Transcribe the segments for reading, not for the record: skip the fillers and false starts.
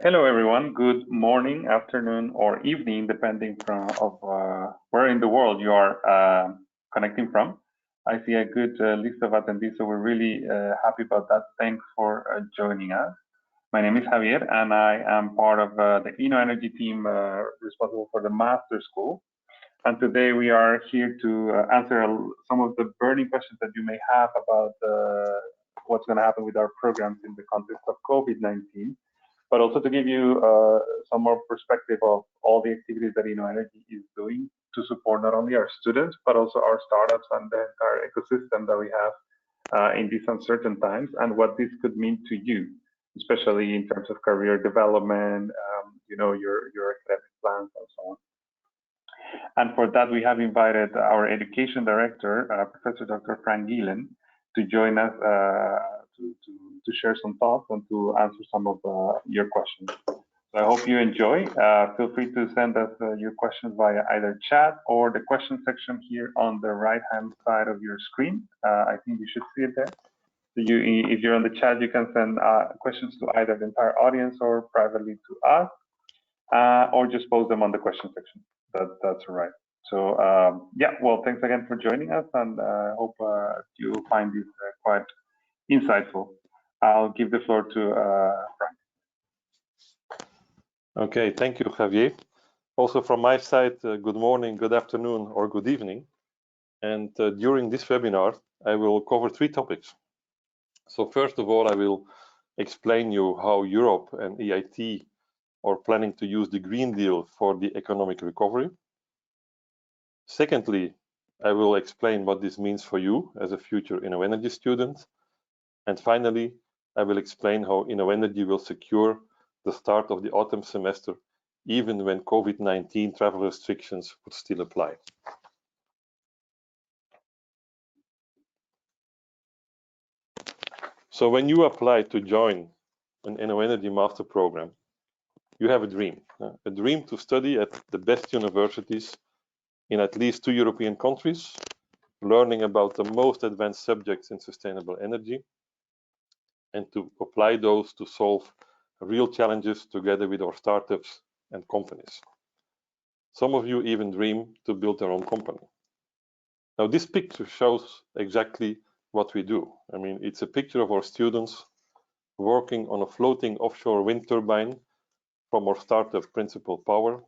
Hello, everyone. Good morning, afternoon, or evening, depending of where in the world you are connecting from. I see a good list of attendees, so we're really happy about that. Thanks for joining us. My name is Javier, and I am part of the InnoEnergy team responsible for the Master School. And today we are here to answer some of the burning questions that you may have about what's going to happen with our programs in the context of COVID-19. But also to give you some more perspective of all the activities that InnoEnergy is doing to support not only our students, but also our startups and the entire ecosystem that we have in these uncertain times, and what this could mean to you, especially in terms of career development, your academic plans and so on. And for that, we have invited our education director, Professor Dr. Frank Gielen, to join us to share some thoughts and to answer some of your questions. So I hope you enjoy. Feel free to send us your questions via either chat or the question section here on the right-hand side of your screen. I think you should see it there. So if you're on the chat, you can send questions to either the entire audience or privately to us, or just post them on the question section. That's all right. So yeah, well, thanks again for joining us, and I hope you find this quite insightful. I'll give the floor to Frank. Okay, thank you, Javier. Also from my side, good morning, good afternoon, or good evening. And during this webinar, I will cover 3 topics. So first of all, I will explain you how Europe and EIT are planning to use the Green Deal for the economic recovery. Secondly, I will explain what this means for you as a future InnoEnergy student. And finally, I will explain how InnoEnergy will secure the start of the autumn semester, even when COVID-19 travel restrictions would still apply. So when you apply to join an InnoEnergy master program, you have a dream to study at the best universities in at least 2 European countries, learning about the most advanced subjects in sustainable energy, and to apply those to solve real challenges together with our startups and companies. Some of you even dream to build their own company. Now, this picture shows exactly what we do. I mean, it's a picture of our students working on a floating offshore wind turbine from our startup Principal Power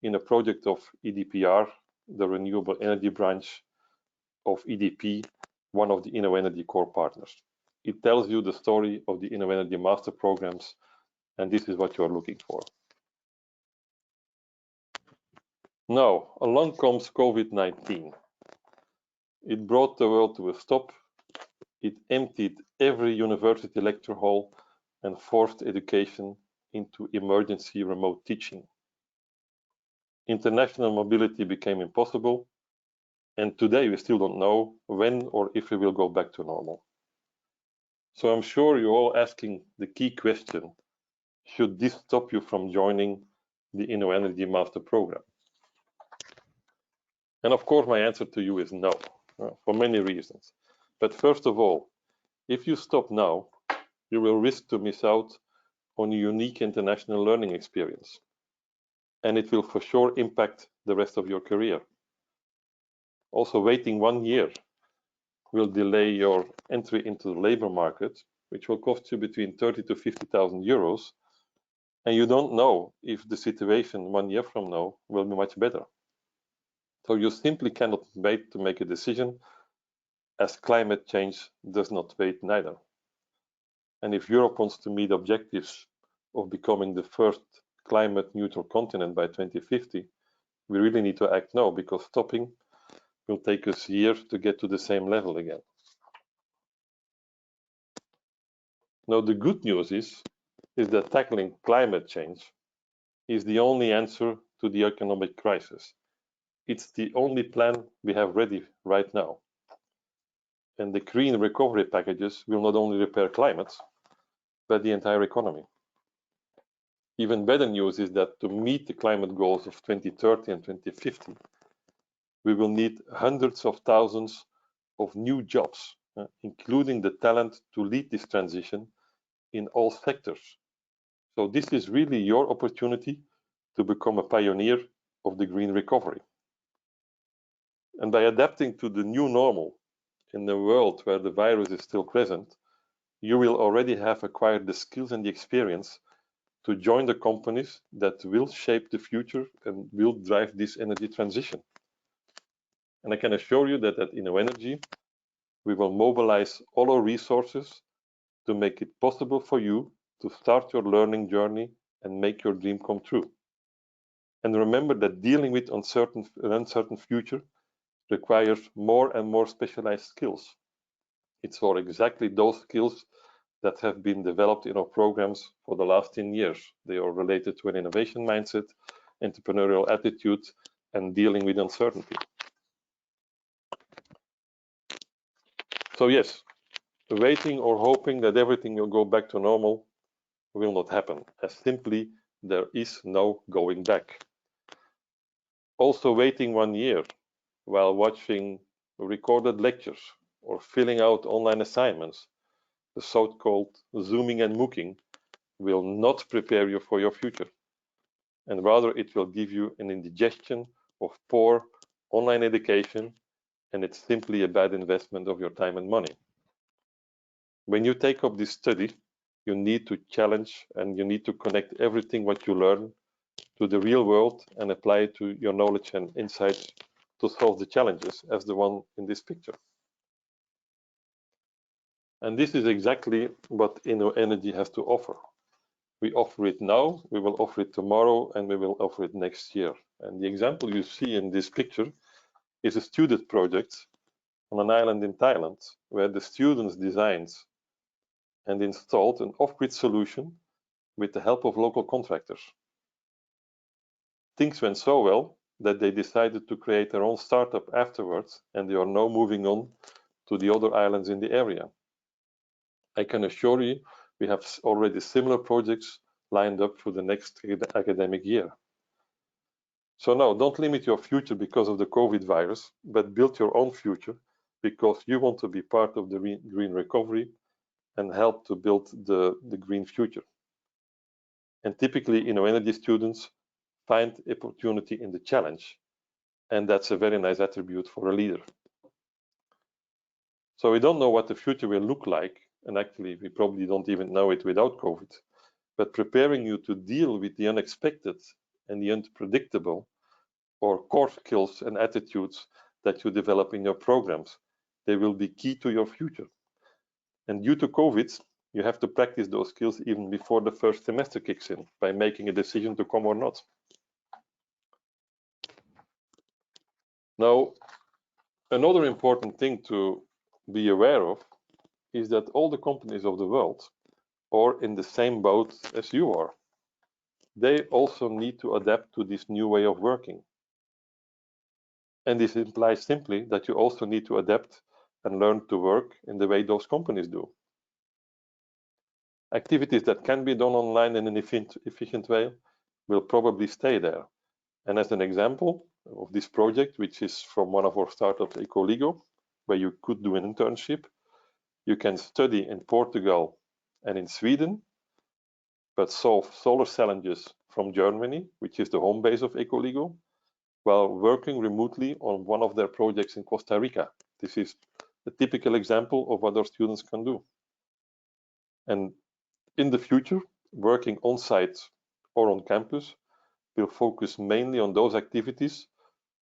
in a project of EDPR, the renewable energy branch of EDP, one of the InnoEnergy core partners. It tells you the story of the InnoEnergy master programs, and this is what you are looking for. Now, along comes COVID-19. It brought the world to a stop. It emptied every university lecture hall and forced education into emergency remote teaching. International mobility became impossible, and today we still don't know when or if we will go back to normal. So I'm sure you're all asking the key question: should this stop you from joining the InnoEnergy Master Program? And of course, my answer to you is no, for many reasons. But first of all, if you stop now, you will risk to miss out on a unique international learning experience, and it will for sure impact the rest of your career. Also, waiting 1 year will delay your entry into the labor market, which will cost you between 30 to 50,000 euros, and you don't know if the situation 1 year from now will be much better. So you simply cannot wait to make a decision, as climate change does not wait neither. And if Europe wants to meet objectives of becoming the first climate neutral continent by 2050, we really need to act now, because stopping will take us years to get to the same level again. Now, the good news is that tackling climate change is the only answer to the economic crisis. It's the only plan we have ready right now. And the green recovery packages will not only repair climate, but the entire economy. Even better news is that to meet the climate goals of 2030 and 2050, we will need hundreds of thousands of new jobs, including the talent to lead this transition in all sectors. So this is really your opportunity to become a pioneer of the green recovery. And by adapting to the new normal in a world where the virus is still present, you will already have acquired the skills and the experience to join the companies that will shape the future and will drive this energy transition. And I can assure you that at InnoEnergy, we will mobilize all our resources to make it possible for you to start your learning journey and make your dream come true. And remember that dealing with an uncertain future requires more and more specialized skills. It's for exactly those skills that have been developed in our programs for the last 10 years. They are related to an innovation mindset, entrepreneurial attitude, and dealing with uncertainty. So yes, waiting or hoping that everything will go back to normal will not happen, as simply there is no going back. Also, waiting 1 year while watching recorded lectures or filling out online assignments, the so-called zooming and mooking, will not prepare you for your future. And rather, it will give you an indigestion of poor online education, and it's simply a bad investment of your time and money. When you take up this study, you need to challenge and you need to connect everything what you learn to the real world and apply it to your knowledge and insights to solve the challenges as the one in this picture. And this is exactly what InnoEnergy has to offer. We offer it now, we will offer it tomorrow, and we will offer it next year. And the example you see in this picture is a student project on an island in Thailand, where the students designed and installed an off-grid solution with the help of local contractors. Things went so well that they decided to create their own startup afterwards, and they are now moving on to the other islands in the area. I can assure you, we have already similar projects lined up for the next academic year. So no, don't limit your future because of the COVID virus, but build your own future because you want to be part of the green recovery and help to build the green future. And typically, InnoEnergy students find opportunity in the challenge, and that's a very nice attribute for a leader. So we don't know what the future will look like, and actually we probably don't even know it without COVID, but preparing you to deal with the unexpected and the unpredictable, or core skills and attitudes that you develop in your programs, they will be key to your future. And due to COVID, you have to practice those skills even before the first semester kicks in by making a decision to come or not. Now, another important thing to be aware of is that all the companies of the world are in the same boat as you are. They also need to adapt to this new way of working. And this implies simply that you also need to adapt and learn to work in the way those companies do. Activities that can be done online in an efficient way will probably stay there. And as an example of this project, which is from one of our startups, EcoLigo, where you could do an internship, you can study in Portugal and in Sweden, but solve solar challenges from Germany, which is the home base of EcoLigo, while working remotely on one of their projects in Costa Rica. This is a typical example of what our students can do. And in the future, working on-site or on campus will focus mainly on those activities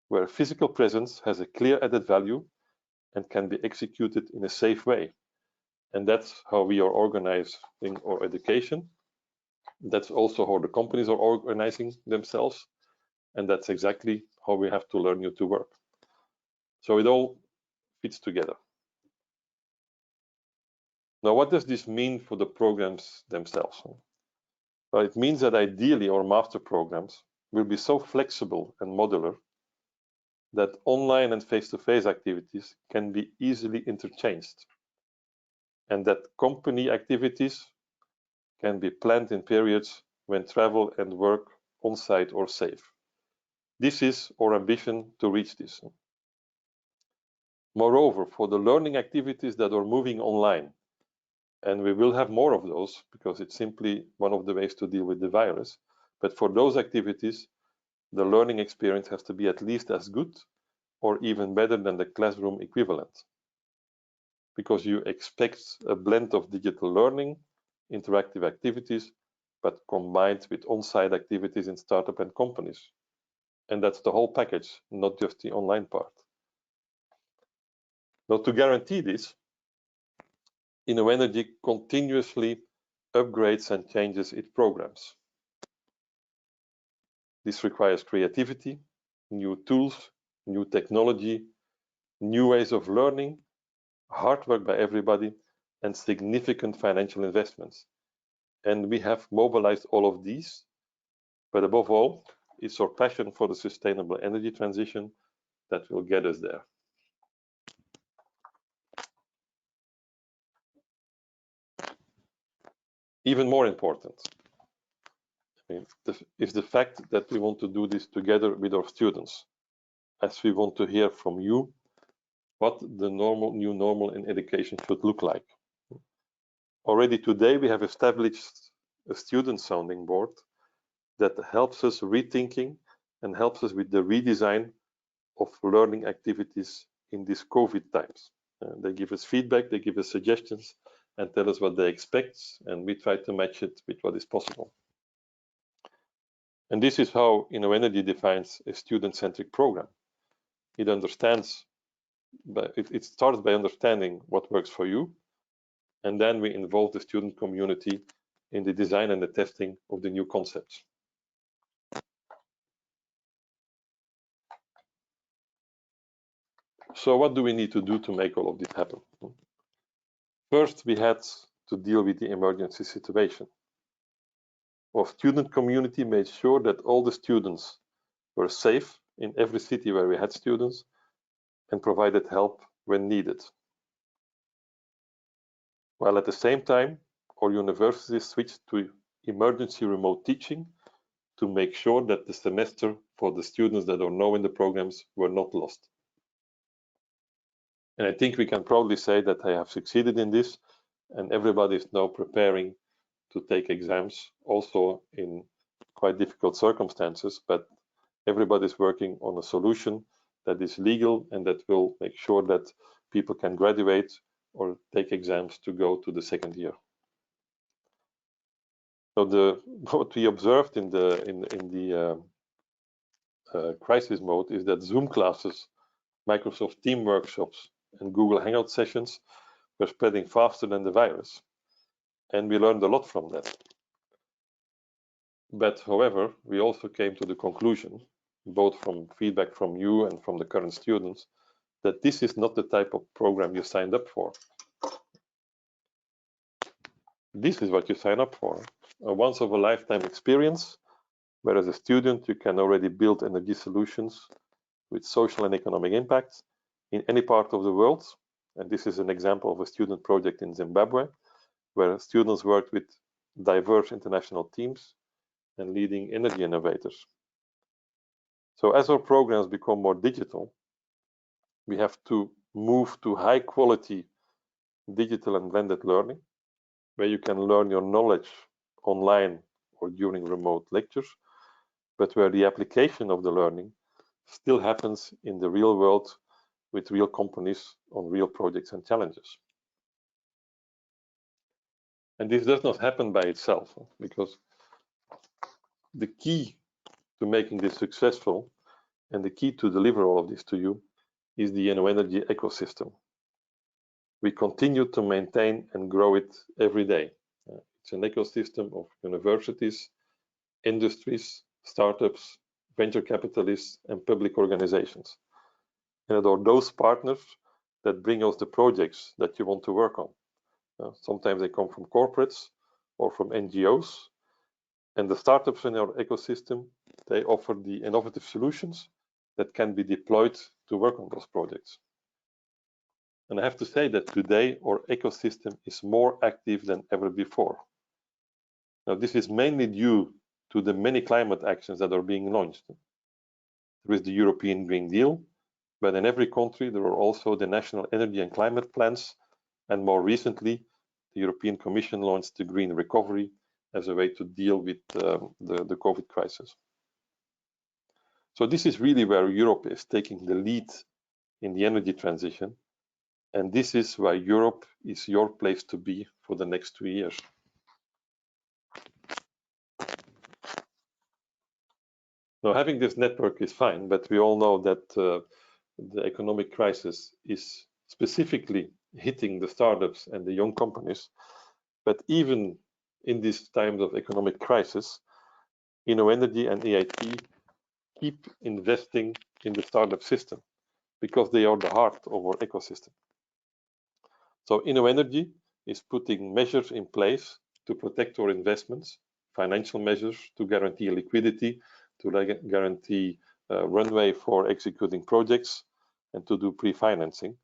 where physical presence has a clear added value and can be executed in a safe way. And that's how we are organizing our education. That's also how the companies are organizing themselves. And that's exactly how we have to learn you to work. So it all fits together. Now, what does this mean for the programs themselves? Well, it means that ideally our master programs will be so flexible and modular that online and face-to-face activities can be easily interchanged, and that company activities can be planned in periods when travel and work on-site are safe. This is our ambition to reach this. Moreover, for the learning activities that are moving online, And we will have more of those because it's simply one of the ways to deal with the virus. But for those activities, the learning experience has to be at least as good or even better than the classroom equivalent, because you expect a blend of digital learning, interactive activities, but combined with on-site activities in startup and companies. And that's the whole package, not just the online part. Now, to guarantee this, InnoEnergy continuously upgrades and changes its programs. This requires creativity, new tools, new technology, new ways of learning, hard work by everybody, and significant financial investments. And we have mobilized all of these, but above all, it's our passion for the sustainable energy transition that will get us there. Even more important is the fact that we want to do this together with our students, as we want to hear from you what the new normal in education should look like. Already today, we have established a student sounding board that helps us rethinking and helps us with the redesign of learning activities in these COVID times. They give us feedback, they give us suggestions, and tell us what they expect, and we try to match it with what is possible. And this is how InnoEnergy defines a student-centric program. It starts by understanding what works for you, and then we involve the student community in the design and the testing of the new concepts. So what do we need to do to make all of this happen? First, we had to deal with the emergency situation. Our student community made sure that all the students were safe in every city where we had students and provided help when needed. While at the same time, our universities switched to emergency remote teaching to make sure that the semester for the students that are now in the programs were not lost. And I think we can proudly say that I have succeeded in this, and everybody is now preparing to take exams, also in quite difficult circumstances, but everybody's working on a solution that is legal and that will make sure that people can graduate or take exams to go to the second year. So what we observed in the crisis mode is that Zoom classes, Microsoft Team workshops, and Google Hangout sessions were spreading faster than the virus, and we learned a lot from that. But however, we also came to the conclusion, both from feedback from you and from the current students, that this is not the type of program you signed up for. This is what you sign up for, a once-of-a-lifetime experience, where as a student you can already build energy solutions with social and economic impact in any part of the world. And this is an example of a student project in Zimbabwe, where students worked with diverse international teams and leading energy innovators. So as our programs become more digital, we have to move to high quality digital and blended learning, where you can learn your knowledge online or during remote lectures, but where the application of the learning still happens in the real world with real companies on real projects and challenges. And this does not happen by itself, because the key to making this successful and the key to deliver all of this to you is the InnoEnergy ecosystem. We continue to maintain and grow it every day. It's an ecosystem of universities, industries, startups, venture capitalists, and public organizations. And it are those partners that bring us the projects that you want to work on. Sometimes they come from corporates or from NGOs. And the startups in our ecosystem, they offer the innovative solutions that can be deployed to work on those projects. And I have to say that today our ecosystem is more active than ever before. Now, this is mainly due to the many climate actions that are being launched. There is the European Green Deal, but in every country there are also the national energy and climate plans, and more recently, the European Commission launched the Green Recovery as a way to deal with the COVID crisis. So this is really where Europe is taking the lead in the energy transition. And this is why Europe is your place to be for the next 2 years. Now, having this network is fine, but we all know that the economic crisis is specifically hitting the startups and the young companies. But even in these times of economic crisis, InnoEnergy and EIT keep investing in the startup system because they are the heart of our ecosystem. So InnoEnergy is putting measures in place to protect our investments, financial measures to guarantee liquidity, to guarantee runway for executing projects, and to do pre-financing.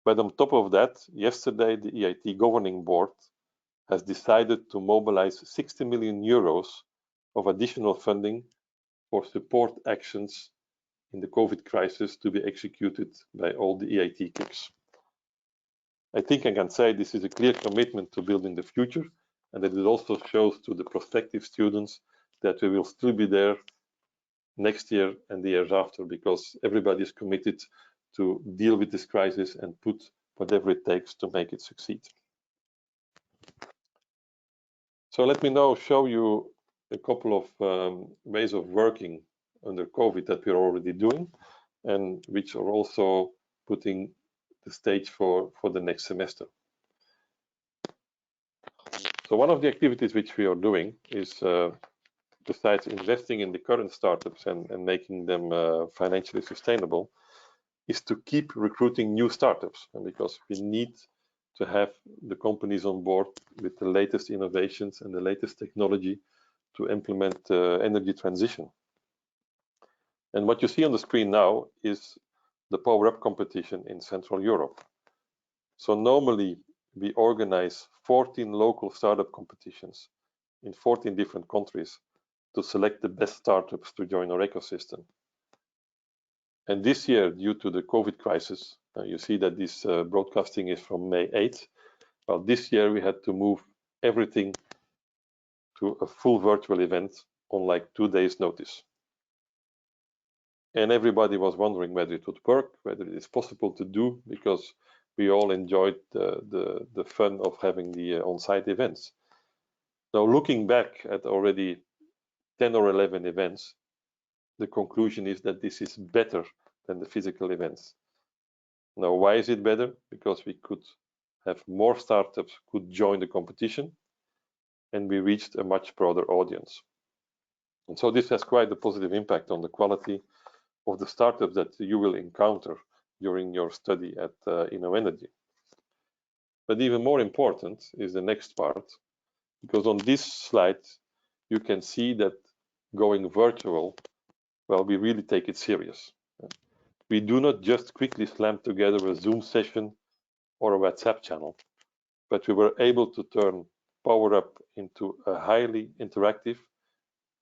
But on top of that, yesterday the EIT Governing Board has decided to mobilize 60 million euros of additional funding for support actions in the COVID crisis to be executed by all the EIT KICs. I think I can say this is a clear commitment to building the future, and that it also shows to the prospective students that we will still be there next year and the years after, because everybody is committed to deal with this crisis and put whatever it takes to make it succeed. So let me now show you a couple of ways of working under COVID that we're already doing, and which are also putting the stage for the next semester. So one of the activities which we are doing is, besides investing in the current startups and making them financially sustainable, is to keep recruiting new startups, and because we need to have the companies on board with the latest innovations and the latest technology to implement energy transition. And what you see on the screen now is the PowerUp competition in Central Europe. So normally we organize 14 local startup competitions in 14 different countries to select the best startups to join our ecosystem. And this year, due to the COVID crisis, you see that this broadcasting is from May 8th. Well, this year we had to move everything to a full virtual event on like 2 days' notice. And everybody was wondering whether it would work, whether it is possible to do, because we all enjoyed the fun of having the on-site events. Now, looking back at already 10 or 11 events, the conclusion is that this is better than the physical events. Now, why is it better? Because we could have more startups could join the competition, and we reached a much broader audience. And so this has quite a positive impact on the quality of the startups that you will encounter during your study at InnoEnergy. But even more important is the next part, because on this slide, you can see that going virtual, well, we really take it serious. We do not just quickly slam together a Zoom session or a WhatsApp channel, but we were able to turn PowerUp into a highly interactive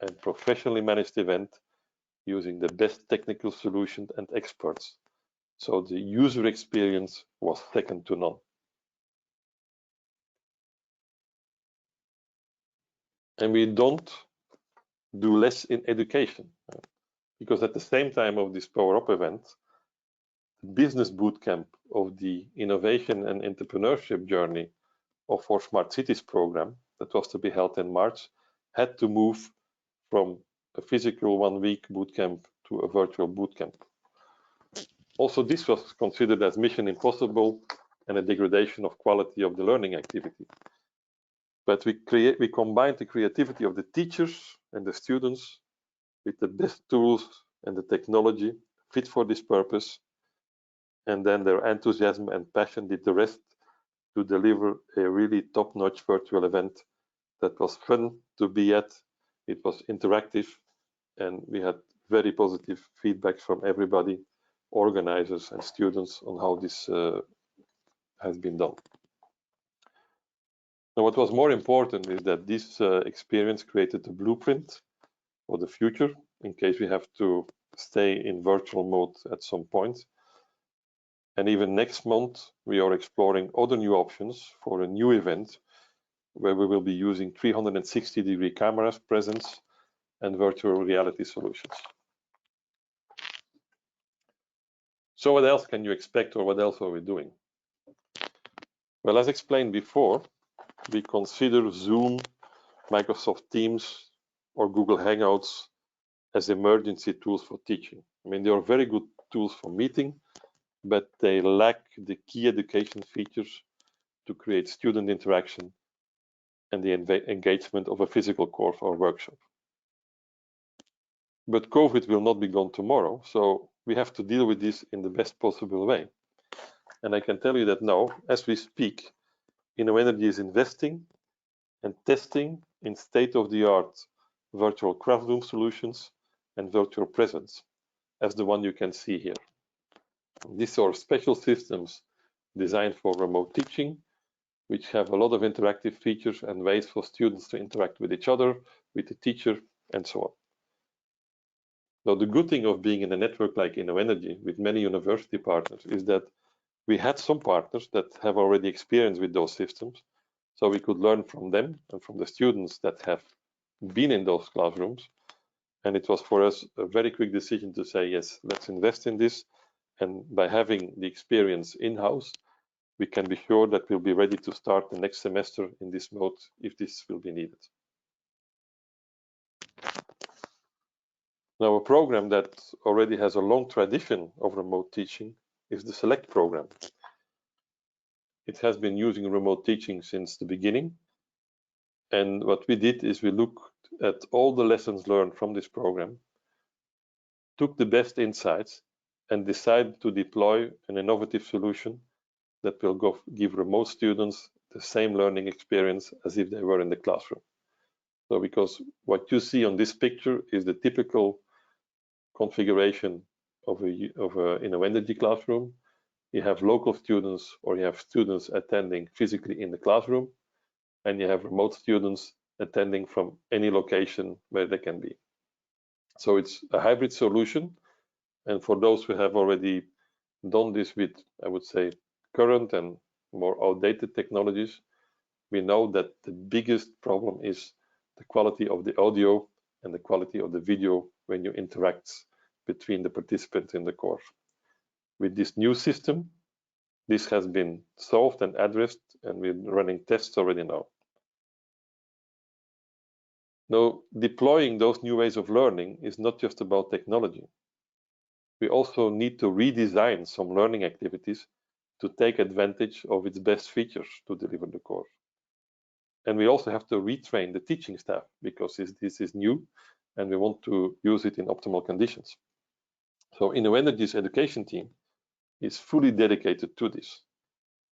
and professionally managed event using the best technical solutions and experts. So the user experience was second to none. And we don't do less in education, because at the same time of this PowerUp event, the business bootcamp of the innovation and entrepreneurship journey of our Smart Cities program that was to be held in March had to move from a physical 1-week bootcamp to a virtual bootcamp. Also, this was considered as mission impossible and a degradation of quality of the learning activity. But we combined the creativity of the teachers and the students with the best tools and the technology fit for this purpose, and then their enthusiasm and passion did the rest to deliver a really top-notch virtual event that was fun to be at. It was interactive, and we had very positive feedback from everybody, organizers and students, on how this has been done. Now, what was more important is that this experience created a blueprint for the future in case we have to stay in virtual mode at some point. And even next month, we are exploring other new options for a new event where we will be using 360-degree cameras presence and virtual reality solutions. So what else can you expect, or what else are we doing? Well, as explained before, we consider Zoom, Microsoft Teams, or Google Hangouts as emergency tools for teaching. I mean, they are very good tools for meeting, but they lack the key education features to create student interaction and the engagement of a physical course or workshop. But COVID will not be gone tomorrow, so we have to deal with this in the best possible way. And I can tell you that now, as we speak, InnoEnergy is investing and testing in state-of-the-art virtual classroom solutions and virtual presence, as the one you can see here. These are special systems designed for remote teaching, which have a lot of interactive features and ways for students to interact with each other, with the teacher, and so on. Now, the good thing of being in a network like InnoEnergy with many university partners is that we had some partners that have already experience with those systems, so we could learn from them and from the students that have been in those classrooms. And it was for us a very quick decision to say, yes, let's invest in this. And by having the experience in-house, we can be sure that we'll be ready to start the next semester in this mode if this will be needed. Now, a program that already has a long tradition of remote teaching is the SELECT program. It has been using remote teaching since the beginning. And what we did is we looked at all the lessons learned from this program, took the best insights, and decided to deploy an innovative solution that will give remote students the same learning experience as if they were in the classroom. So because what you see on this picture is the typical configuration of a InnoEnergy classroom. You have local students, or you have students attending physically in the classroom, and you have remote students attending from any location where they can be. So it's a hybrid solution. And for those who have already done this with, I would say, current and more outdated technologies, we know that the biggest problem is the quality of the audio and the quality of the video when you interact between the participants in the course. With this new system, this has been solved and addressed, and we're running tests already now. Now, deploying those new ways of learning is not just about technology. We also need to redesign some learning activities to take advantage of its best features to deliver the course. And we also have to retrain the teaching staff because this is new and we want to use it in optimal conditions. So InnoEnergy's education team is fully dedicated to this.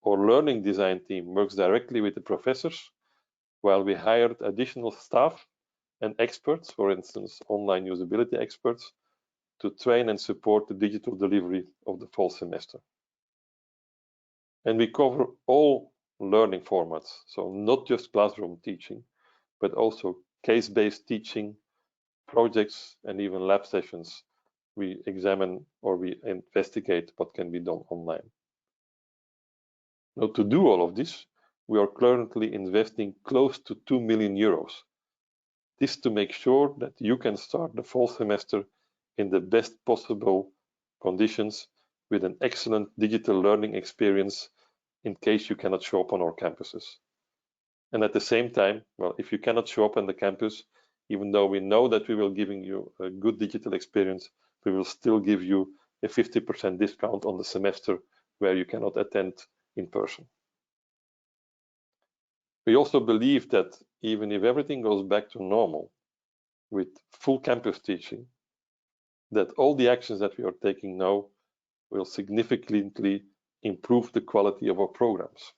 Our learning design team works directly with the professors, while we hired additional staff and experts, for instance, online usability experts, to train and support the digital delivery of the fall semester. And we cover all learning formats, so not just classroom teaching, but also case-based teaching, projects, and even lab sessions. We examine or we investigate what can be done online. Now, to do all of this, we are currently investing close to 2 million euros. This to make sure that you can start the fall semester in the best possible conditions with an excellent digital learning experience in case you cannot show up on our campuses. And at the same time, well, if you cannot show up on the campus, even though we know that we will be giving you a good digital experience, we will still give you a 50% discount on the semester where you cannot attend in person. We also believe that even if everything goes back to normal with full campus teaching, that all the actions that we are taking now will significantly improve the quality of our programs.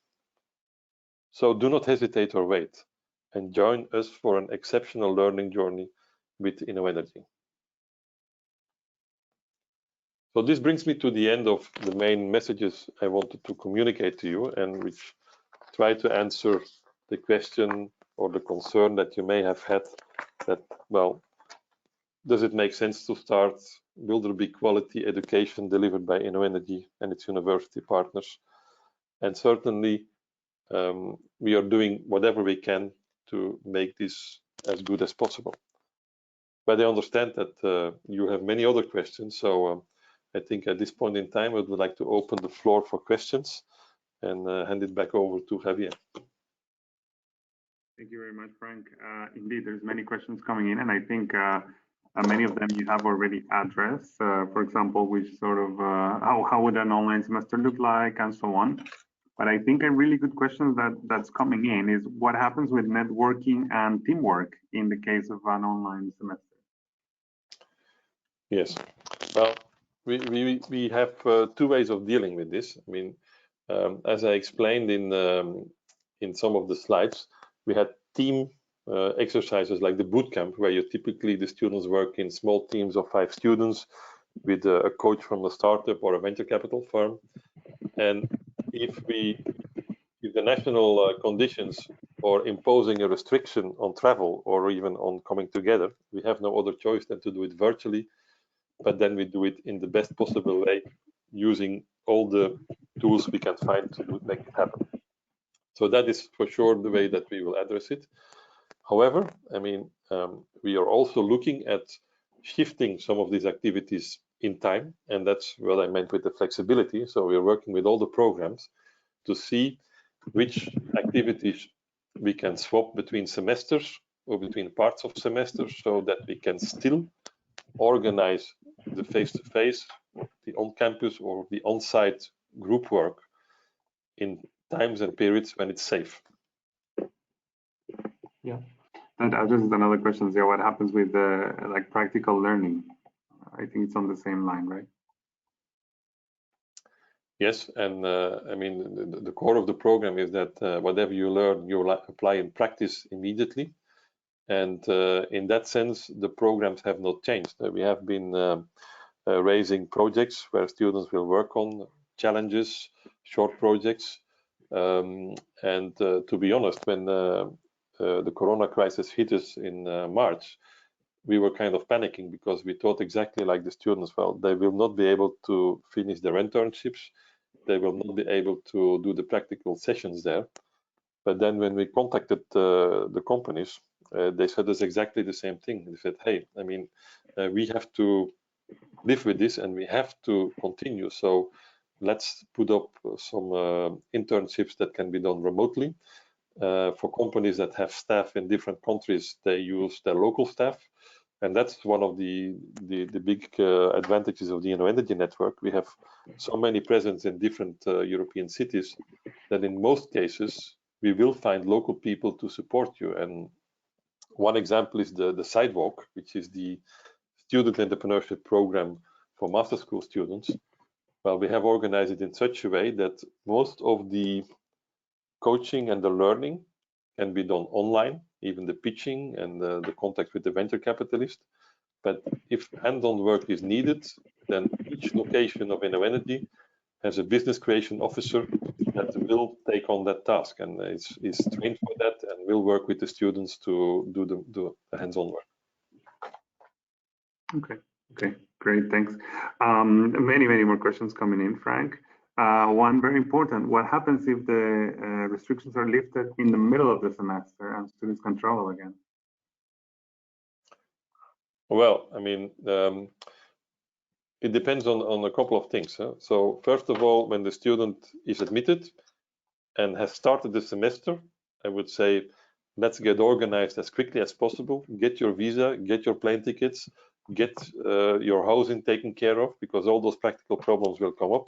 So do not hesitate or wait, and join us for an exceptional learning journey with InnoEnergy. So this brings me to the end of the main messages I wanted to communicate to you, and which try to answer the question or the concern that you may have had that, well, does it make sense to start will there be quality education delivered by InnoEnergy and its university partners? And certainly, we are doing whatever we can to make this as good as possible. But I understand that you have many other questions, so I think at this point in time, I would like to open the floor for questions and hand it back over to Javier. Thank you very much, Frank. Indeed, there's many questions coming in, and I think many of them you have already addressed. For example, which sort of how would an online semester look like, and so on. But I think a really good question that's coming in is what happens with networking and teamwork in the case of an online semester? Yes, well, we have two ways of dealing with this. I mean, as I explained in some of the slides, we had team exercises like the bootcamp, where the students work in small teams of 5 students with a coach from a startup or a venture capital firm. And if the national conditions or imposing a restriction on travel or even on coming together, we have no other choice than to do it virtually. But then we do it in the best possible way, using all the tools we can find to make it happen. So that is for sure the way that we will address it. However, I mean, we are also looking at shifting some of these activities in time, and that's what I meant with the flexibility. So we are working with all the programs to see which activities we can swap between semesters or between parts of semesters, so that we can still organize the face-to-face, the on-campus or the on-site group work in times and periods when it's safe. Yeah, and this is another question. So what happens with like practical learning? I think it's on the same line, right? Yes, and I mean, the core of the program is that whatever you learn, you will apply in practice immediately. And in that sense, the programs have not changed. We have been raising projects where students will work on challenges, short projects. And to be honest, when the corona crisis hit us in March, we were kind of panicking because we thought exactly like the students. Well, they will not be able to finish their internships. They will not be able to do the practical sessions there. But then when we contacted the companies, they said us exactly the same thing. They said, hey, I mean, we have to live with this and we have to continue. So let's put up some internships that can be done remotely. For companies that have staff in different countries, they use their local staff. And that's one of the big advantages of the InnoEnergy network. We have so many presence in different European cities that in most cases, we will find local people to support you. And one example is the Sidewalk, which is the student entrepreneurship program for master school students. Well, we have organized it in such a way that most of the coaching and the learning can be done online, even the pitching and the contact with the venture capitalist. But if hands-on work is needed, then each location of InnoEnergy has a business creation officer that will take on that task and is trained for that and will work with the students to do the hands-on work. Okay, great, thanks. Many more questions coming in, Frank. One very important, what happens if the restrictions are lifted in the middle of the semester and students can travel again? Well, I mean, it depends on a couple of things. Huh? So first of all, when the student is admitted and has started the semester, I would say, let's get organized as quickly as possible. Get your visa, get your plane tickets, get your housing taken care of, because all those practical problems will come up,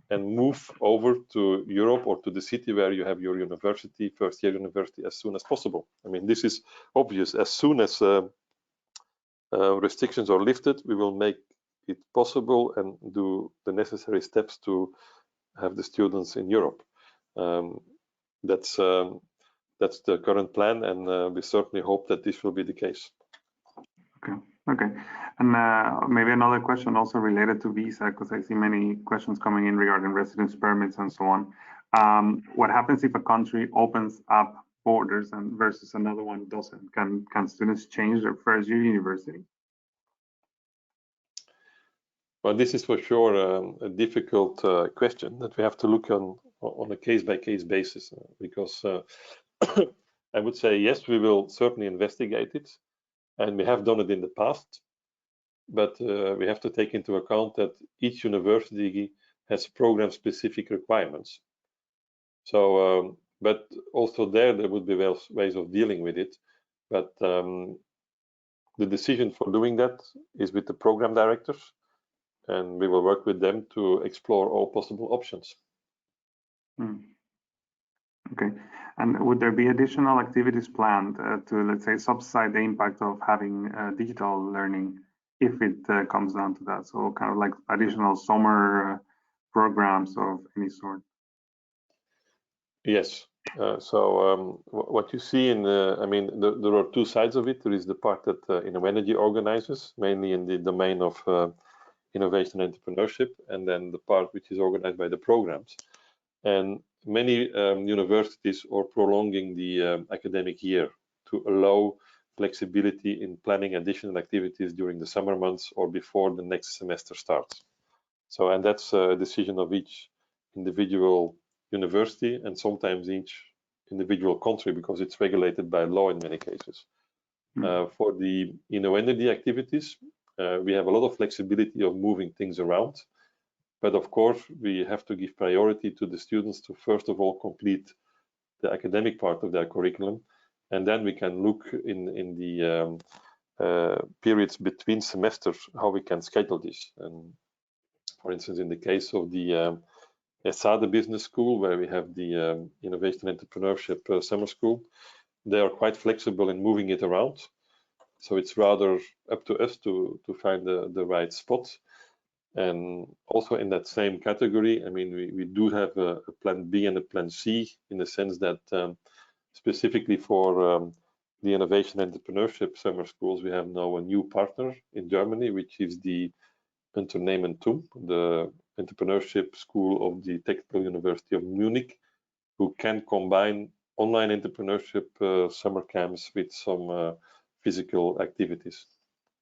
and move over to Europe or to the city where you have your university, first year university, as soon as possible. I mean, this is obvious. As soon as restrictions are lifted, we will make it possible and do the necessary steps to have the students in Europe. That's the current plan, and we certainly hope that this will be the case. Okay. And maybe another question also related to visa, because I see many questions coming in regarding residence permits and so on. What happens if a country opens up borders and versus another one doesn't? Can students change their first year university? Well, this is for sure a difficult question that we have to look on a case-by-case basis, because I would say yes, we will certainly investigate it, and we have done it in the past, but we have to take into account that each university has program-specific requirements. So, but also there would be ways of dealing with it, but the decision for doing that is with the program directors, and we will work with them to explore all possible options. Okay, and would there be additional activities planned to, let's say, subside the impact of having digital learning if it comes down to that? So kind of like additional summer programs of any sort? Yes. What you see in, I mean, there are two sides of it. There is the part that InnoEnergy organizes, mainly in the domain of innovation and entrepreneurship, and then the part which is organized by the programs. And many universities are prolonging the academic year to allow flexibility in planning additional activities during the summer months or before the next semester starts. So, and that's a decision of each individual university and sometimes each individual country, because it's regulated by law in many cases. For the InnoEnergy activities, we have a lot of flexibility of moving things around. But of course, we have to give priority to the students to first of all complete the academic part of their curriculum, and then we can look in the periods between semesters how we can schedule this. And for instance, in the case of the ESADE Business School, where we have the Innovation and Entrepreneurship Summer School, they are quite flexible in moving it around. So it's rather up to us to find the right spot. And also in that same category, I mean, we do have a plan B and a plan C, in the sense that specifically for the Innovation and Entrepreneurship Summer Schools, we have now a new partner in Germany, which is the Unternehmertum, the entrepreneurship school of the Technical University of Munich, who can combine online entrepreneurship summer camps with some physical activities.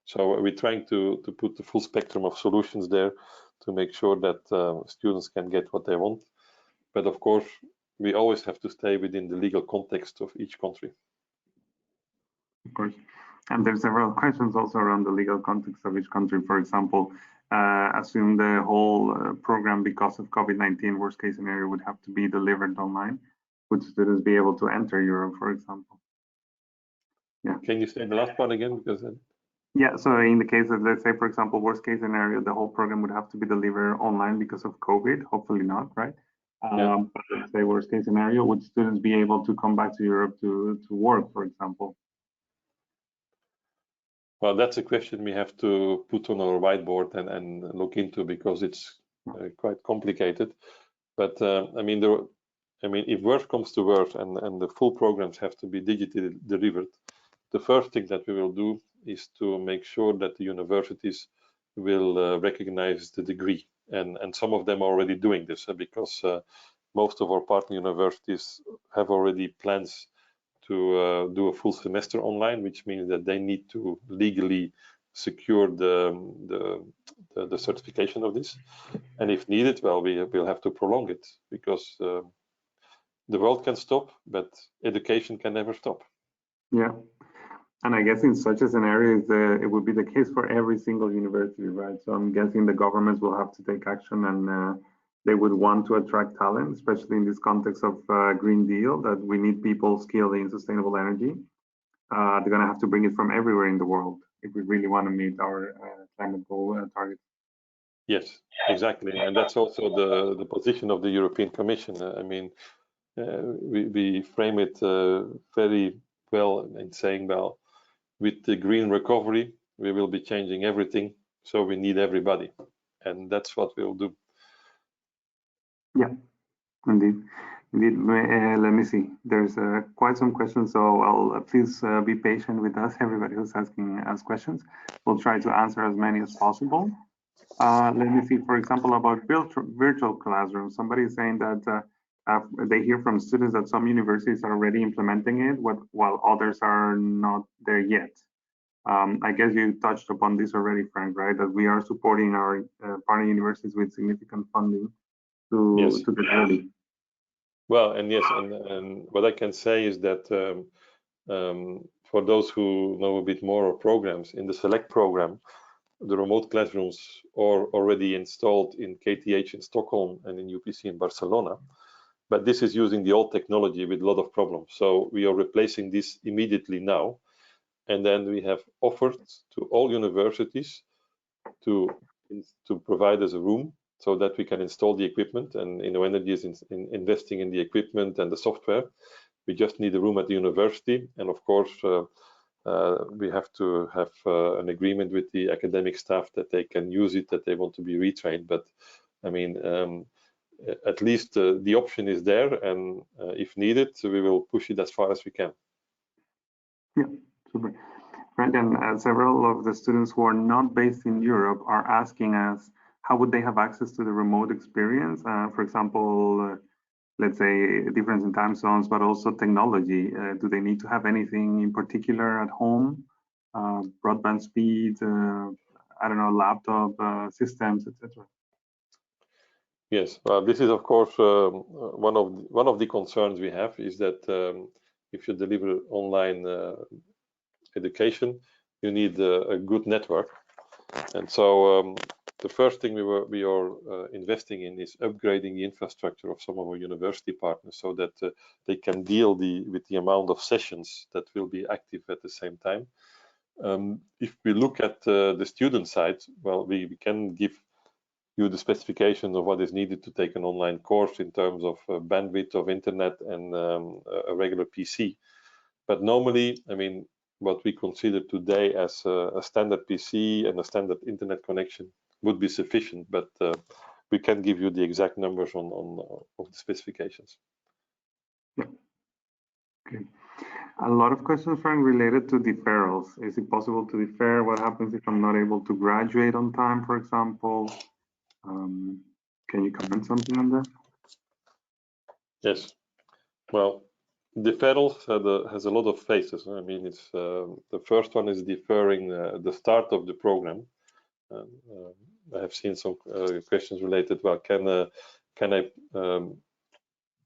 So we're trying to put the full spectrum of solutions there to make sure that students can get what they want. But of course, we always have to stay within the legal context of each country. Of course. And there's several questions also around the legal context of each country. For example, assume the whole program, because of COVID-19, worst case scenario, would have to be delivered online. Would students be able to enter Europe, for example? Yeah. Can you say the last part again? Because yeah, so in the case of, let's say, for example, worst case scenario, the whole program would have to be delivered online because of COVID. Hopefully not, right? Yeah. But let's say worst case scenario, would students be able to come back to Europe to work, for example? Well, that's a question we have to put on our whiteboard and look into, because it's quite complicated. But I mean, if worst comes to worst and the full programs have to be digitally delivered, the first thing that we will do is to make sure that the universities will recognize the degree, and some of them are already doing this, because most of our partner universities have already plans to do a full semester online, which means that they need to legally secure the certification of this, and if needed, well, we will have to prolong it, because the world can stop, but education can never stop. Yeah. And I guess in such a scenario, it would be the case for every single university, right? So I'm guessing the governments will have to take action, and they would want to attract talent, especially in this context of Green Deal, that we need people skilled in sustainable energy. They're going to have to bring it from everywhere in the world if we really want to meet our climate goal targets. Yes, exactly. And that's also the position of the European Commission. I mean, we frame it very well in saying, well, with the green recovery, we will be changing everything. So we need everybody. And that's what we'll do. Yeah, indeed. Indeed. Let me see. There's quite some questions, so I'll please be patient with us, everybody who's asking us questions. We'll try to answer as many as possible. Let me see, for example, about virtual classrooms. Somebody is saying that they hear from students that some universities are already implementing it, while others are not there yet. I guess you touched upon this already, Frank, right? That we are supporting our partner universities with significant funding to get ready. Well, and yes, and what I can say is that for those who know a bit more of programs, in the SELECT program, the remote classrooms are already installed in KTH in Stockholm and in UPC in Barcelona. But this is using the old technology with a lot of problems. So we are replacing this immediately now. And then we have offered to all universities to provide us a room so that we can install the equipment, and InnoEnergy is investing in the equipment and the software. We just need a room at the university, and of course we have to have an agreement with the academic staff that they can use it, that they want to be retrained. But I mean, at least the option is there, and if needed, we will push it as far as we can. Yeah, super. Right, and several of the students who are not based in Europe are asking us, how would they have access to the remote experience? For example, let's say a difference in time zones, but also technology. Do they need to have anything in particular at home? Broadband speed, I don't know, laptop systems, etc. Yes, well, this is of course one of the concerns we have is that if you deliver online education, you need a good network, and so the first thing we are investing in is upgrading the infrastructure of some of our university partners so that they can deal with the amount of sessions that will be active at the same time. If we look at the student side, well, we can give you the specification of what is needed to take an online course in terms of bandwidth of internet and a regular PC. But normally, I mean, what we consider today as a standard PC and a standard internet connection would be sufficient, but we can give you the exact numbers of the specifications. Yeah. Okay. A lot of questions, Frank, related to deferrals. Is it possible to defer? What happens if I'm not able to graduate on time, for example? Can you comment something on that? Yes. Well, deferrals has a lot of phases. I mean, it's the first one is deferring the start of the program. I have seen some questions related. Well, can I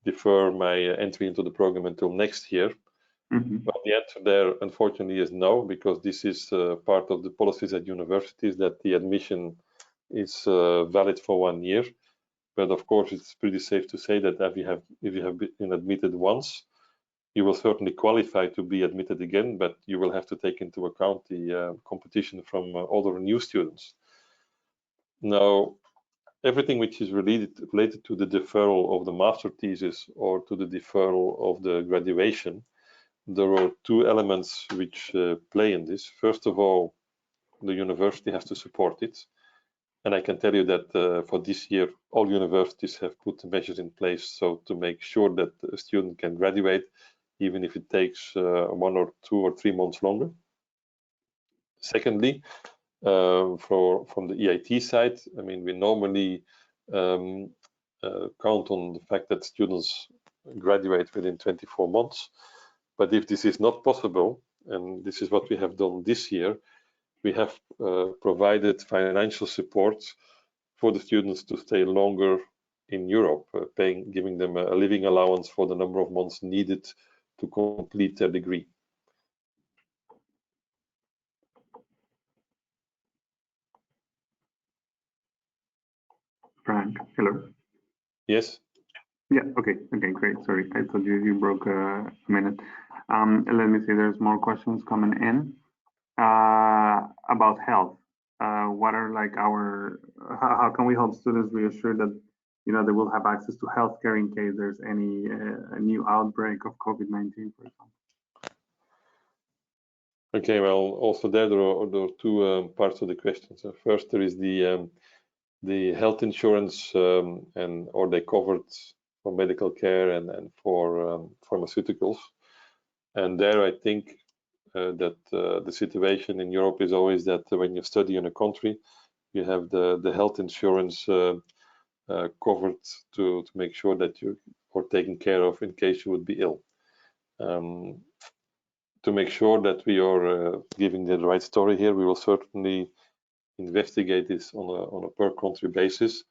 defer my entry into the program until next year? Mm-hmm. Well, the answer there, unfortunately, is no, because this is part of the policies at universities that the admission is valid for 1 year. But of course, it's pretty safe to say that if you have been admitted once, you will certainly qualify to be admitted again, but you will have to take into account the competition from other new students. Now, everything which is related to the deferral of the master thesis or to the deferral of the graduation, there are two elements which play in this. First of all, the university has to support it. And I can tell you that for this year, all universities have put measures in place so to make sure that a student can graduate, even if it takes 1 or 2 or 3 months longer. Secondly, from the EIT side, I mean, we normally count on the fact that students graduate within 24 months. But if this is not possible, and this is what we have done this year, we have provided financial support for the students to stay longer in Europe, giving them a living allowance for the number of months needed to complete their degree. Frank, hello. Yes. Yeah. Okay. Great. Sorry, I thought you broke a minute. Let me see. There's more questions coming in about health. What are like how can we help students reassure that they will have access to healthcare in case there's any new outbreak of COVID-19, for example? Okay. Well, also there are two parts of the question. So first, there is the health insurance, and are they covered for medical care and for pharmaceuticals? And there, I think that the situation in Europe is always that when you study in a country, you have the health insurance covered to make sure that you are taken care of in case you would be ill. to make sure that we are giving the right story here, we will certainly investigate this on a per country basis.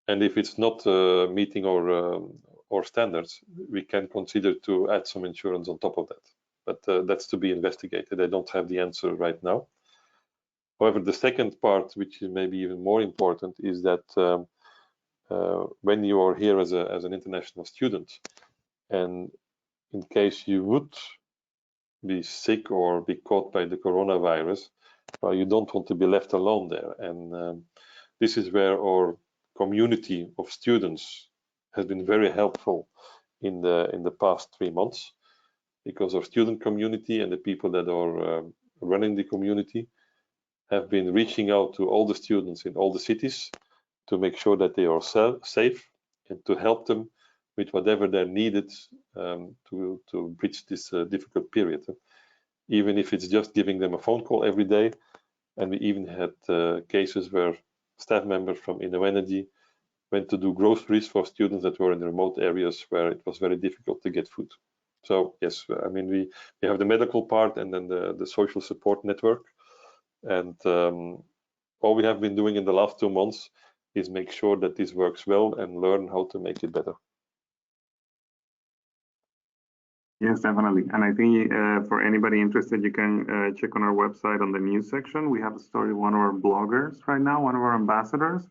And if it's not meeting our standards, we can consider to add some insurance on top of that. But that's to be investigated. I don't have the answer right now. However, the second part, which is maybe even more important, is that when you are here as an international student, and in case you would be sick or be caught by the coronavirus, well, you don't want to be left alone there. And this is where our community of students has been very helpful in the past 3 months, because our student community and the people that are running the community have been reaching out to all the students in all the cities to make sure that they are safe and to help them with whatever they're needed to bridge this difficult period. Even if it's just giving them a phone call every day. And we even had cases where staff members from InnoEnergy went to do groceries for students that were in remote areas where it was very difficult to get food. So yes, I mean, we have the medical part and then the social support network. And all we have been doing in the last 2 months is make sure that this works well and learn how to make it better. Yes, definitely. And I think for anybody interested, you can check on our website on the news section. We have a story of one of our bloggers right now, one of our ambassadors,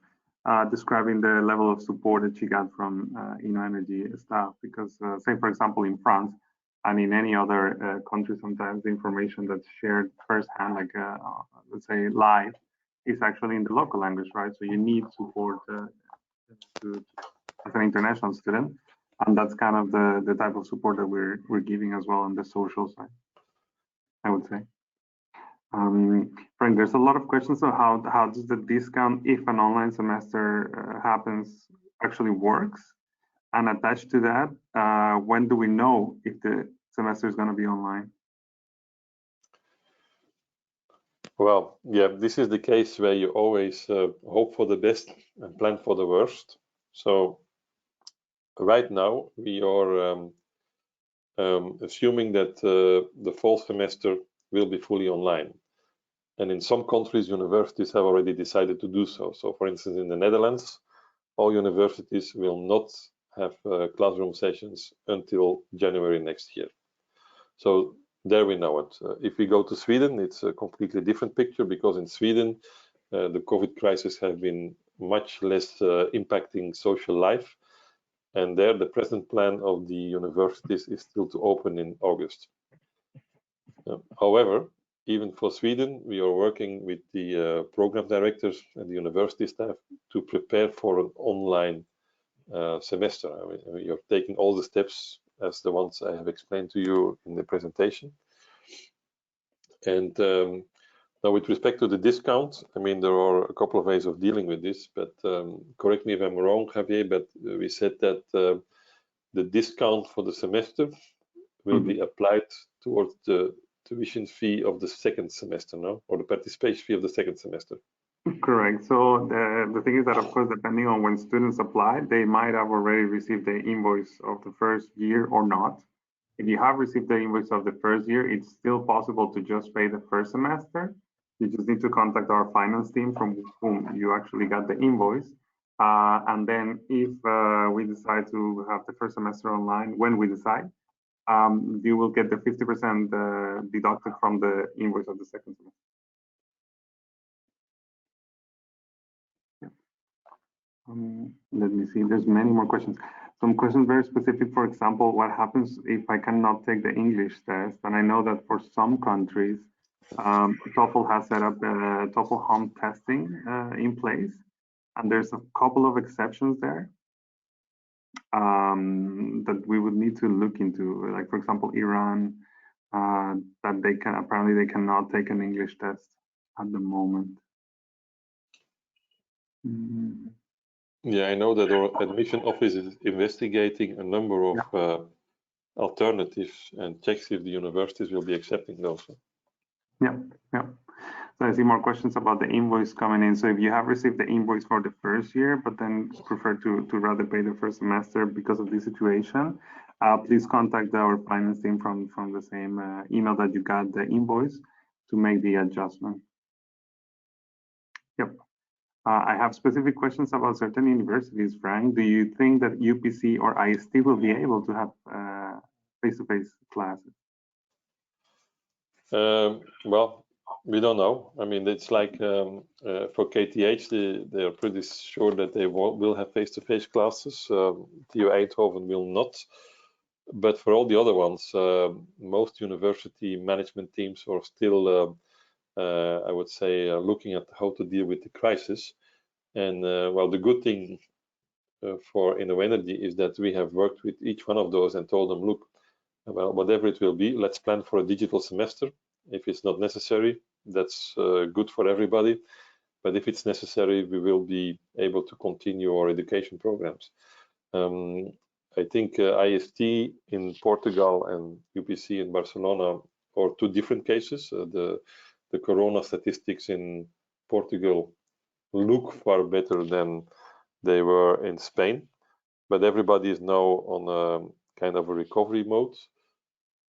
describing the level of support that she got from InnoEnergy staff. Because say, for example, in France and in any other country, sometimes the information that's shared firsthand, like let's say live, is actually in the local language, right? So you need support as an international student. And that's kind of the type of support that we're giving as well on the social side, I would say. Frank, there's a lot of questions on how does the discount, if an online semester happens, actually works? And attached to that, when do we know if the semester is going to be online? Well, yeah, this is the case where you always hope for the best and plan for the worst. So right now, we are assuming that the fall semester will be fully online. And in some countries, universities have already decided to do so. So for instance, in the Netherlands, all universities will not have classroom sessions until January next year. So there we know it. If we go to Sweden, it's a completely different picture, because in Sweden, the COVID crisis has been much less impacting social life. And there, the present plan of the universities is still to open in August. However, even for Sweden, we are working with the program directors and the university staff to prepare for an online semester. I mean, we are taking all the steps as the ones I have explained to you in the presentation. And now, with respect to the discount, I mean, there are a couple of ways of dealing with this, but correct me if I'm wrong, Javier, but we said that the discount for the semester will be applied towards the tuition fee of the second semester, no? Or the participation fee of the second semester. Correct. So the thing is that, of course, depending on when students apply, they might have already received the invoice of the first year or not. If you have received the invoice of the first year, it's still possible to just pay the first semester. You just need to contact our finance team from whom you actually got the invoice. And then if we decide to have the first semester online, when we decide, you will get the 50% deducted from the invoice of the second semester. Let me see, there's many more questions. Some questions very specific, for example, what happens if I cannot take the English test? And I know that for some countries, TOEFL has set up TOEFL home testing in place. And there's a couple of exceptions there that we would need to look into, like, for example, Iran, that they can, apparently they cannot take an English test at the moment. Yeah, I know that our admission office is investigating a number of alternatives and checks if the universities will be accepting those. Yeah, yeah. So I see more questions about the invoice coming in. So if you have received the invoice for the first year, but then prefer to rather pay the first semester because of this situation, please contact our finance team from the same email that you got the invoice to make the adjustment. Yep. I have specific questions about certain universities, Frank. Do you think that UPC or IST will be able to have face-to-face classes? Well, we don't know. I mean, it's like for KTH, they are pretty sure that they will have face-to-face classes. TU Eindhoven will not. But for all the other ones, most university management teams are still, I would say, looking at how to deal with the crisis. And well, the good thing for InnoEnergy is that we have worked with each one of those and told them, look, well, whatever it will be, let's plan for a digital semester. If it's not necessary, that's good for everybody. But if it's necessary, we will be able to continue our education programs. I think IST in Portugal and UPC in Barcelona are two different cases. The corona statistics in Portugal look far better than they were in Spain, but everybody is now on a kind of a recovery mode.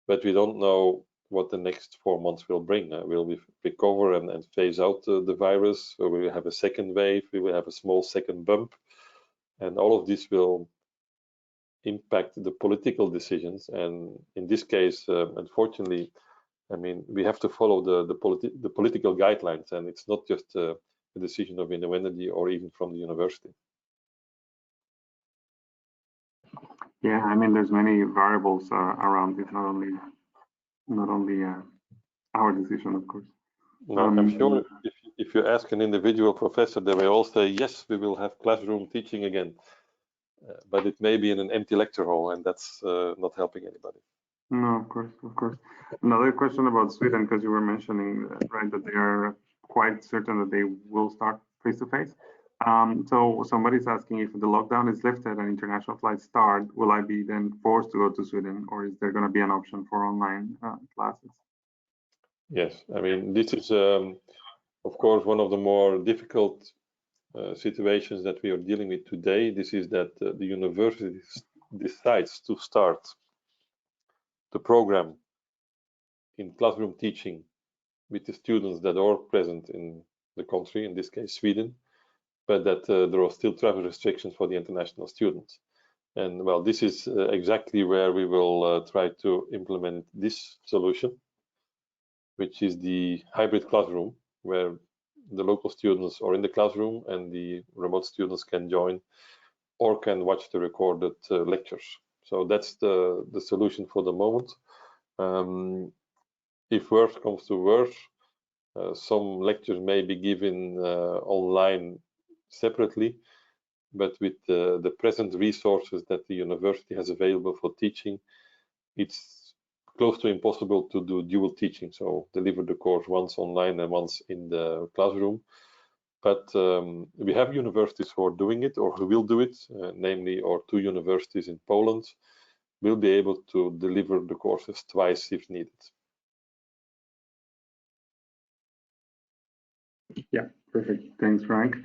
But we don't know what the next 4 months will bring. Will we recover and phase out the virus, or will we have a second wave? We will have a small second bump, and all of this will impact the political decisions. And in this case, unfortunately, I mean, we have to follow the political guidelines, and it's not just a decision of InnoEnergy or even from the university. Yeah, I mean, there's many variables around it, not only our decision, of course. No, I'm sure if you ask an individual professor, they will all say, yes, we will have classroom teaching again. But it may be in an empty lecture hall, and that's not helping anybody. No, of course, of course. Another question about Sweden, because you were mentioning, right, that they are quite certain that they will start face-to-face. So somebody's asking if the lockdown is lifted and international flights start, will I be then forced to go to Sweden, or is there going to be an option for online classes? Yes, I mean, this is, of course, one of the more difficult situations that we are dealing with today. This is that the university decides to start the program in classroom teaching with the students that are present in the country, in this case Sweden, but that there are still travel restrictions for the international students. And well, this is exactly where we will try to implement this solution, which is the hybrid classroom, where the local students are in the classroom and the remote students can join or can watch the recorded lectures. So that's the solution for the moment. If worse comes to worse, some lectures may be given online separately, but with the present resources that the university has available for teaching, it's close to impossible to do dual teaching, so deliver the course once online and once in the classroom. But we have universities who are doing it or who will do it, namely our 2 universities in Poland will be able to deliver the courses twice if needed. Yeah, perfect. Thanks, Frank.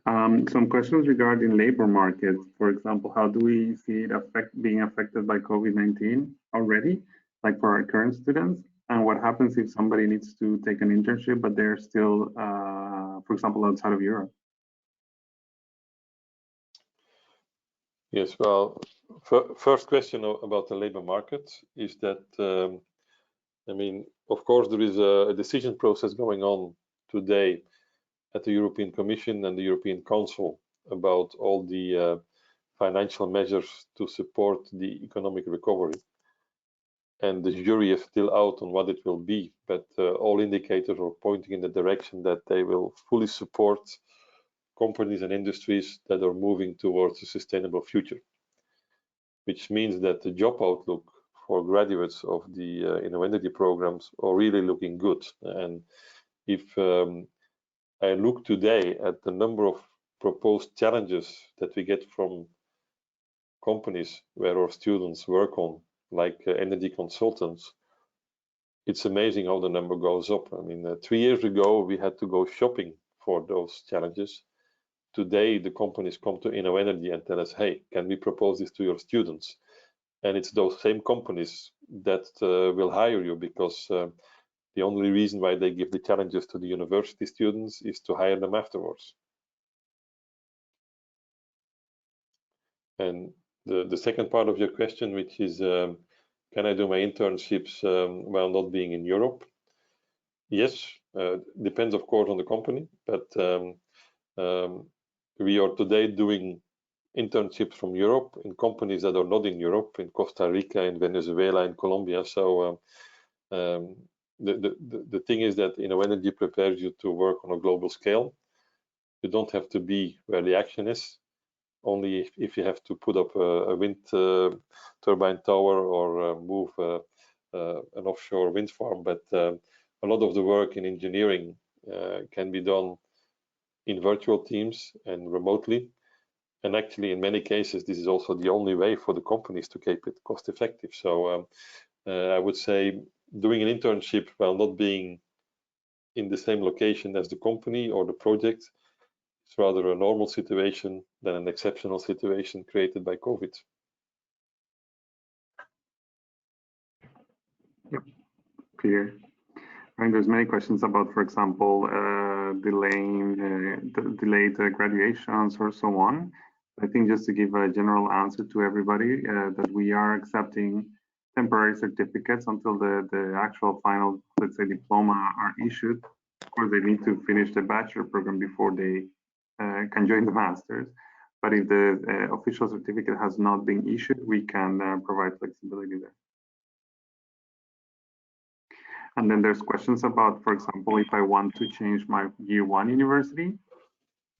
Some questions regarding labor market. For example, how do we see it being affected by COVID-19 already, like for our current students? And what happens if somebody needs to take an internship, but they're still, for example, outside of Europe? Yes, well, first question about the labor market is that, I mean, of course, there is a decision process going on today at the European Commission and the European Council about all the financial measures to support the economic recovery. And the jury is still out on what it will be, but all indicators are pointing in the direction that they will fully support companies and industries that are moving towards a sustainable future, which means that the job outlook for graduates of the InnoEnergy programs are really looking good. And if I look today at the number of proposed challenges that we get from companies where our students work on, like energy consultants, it's amazing how the number goes up. I mean, 3 years ago, we had to go shopping for those challenges. Today, the companies come to InnoEnergy and tell us, hey, can we propose this to your students? And it's those same companies that will hire you, because the only reason why they give the challenges to the university students is to hire them afterwards. And the second part of your question, which is, can I do my internships while not being in Europe? Yes, depends of course on the company, but we are today doing internships from Europe in companies that are not in Europe, in Costa Rica, in Venezuela, in Colombia. So the thing is that InnoEnergy prepares you to work on a global scale. You don't have to be where the action is, only if you have to put up a wind turbine tower or move an offshore wind farm. But a lot of the work in engineering can be done in virtual teams and remotely. And actually, in many cases, this is also the only way for the companies to keep it cost effective. So I would say doing an internship while not being in the same location as the company or the project is rather a normal situation than an exceptional situation created by COVID. Yep, clear. And there's many questions about, for example, delayed graduations or so on. I think just to give a general answer to everybody, that we are accepting temporary certificates until the actual final, let's say, diploma are issued. Of course, they need to finish the bachelor program before they can join the master's. But if the official certificate has not been issued, we can provide flexibility there. And then there's questions about, for example, if I want to change my year one university,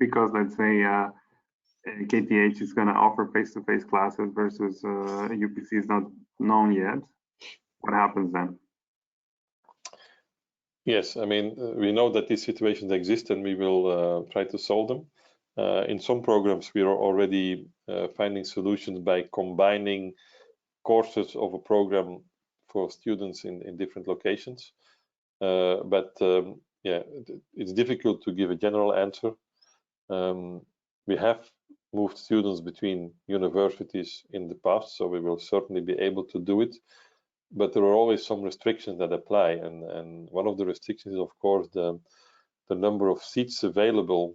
because let's say KTH is going to offer face-to-face classes versus UPC is not known yet. What happens then? Yes, I mean, we know that these situations exist and we will try to solve them. In some programs, we are already finding solutions by combining courses of a program for students in different locations. Yeah, it's difficult to give a general answer. We have moved students between universities in the past, so we will certainly be able to do it. But there are always some restrictions that apply, and one of the restrictions is, of course, the number of seats available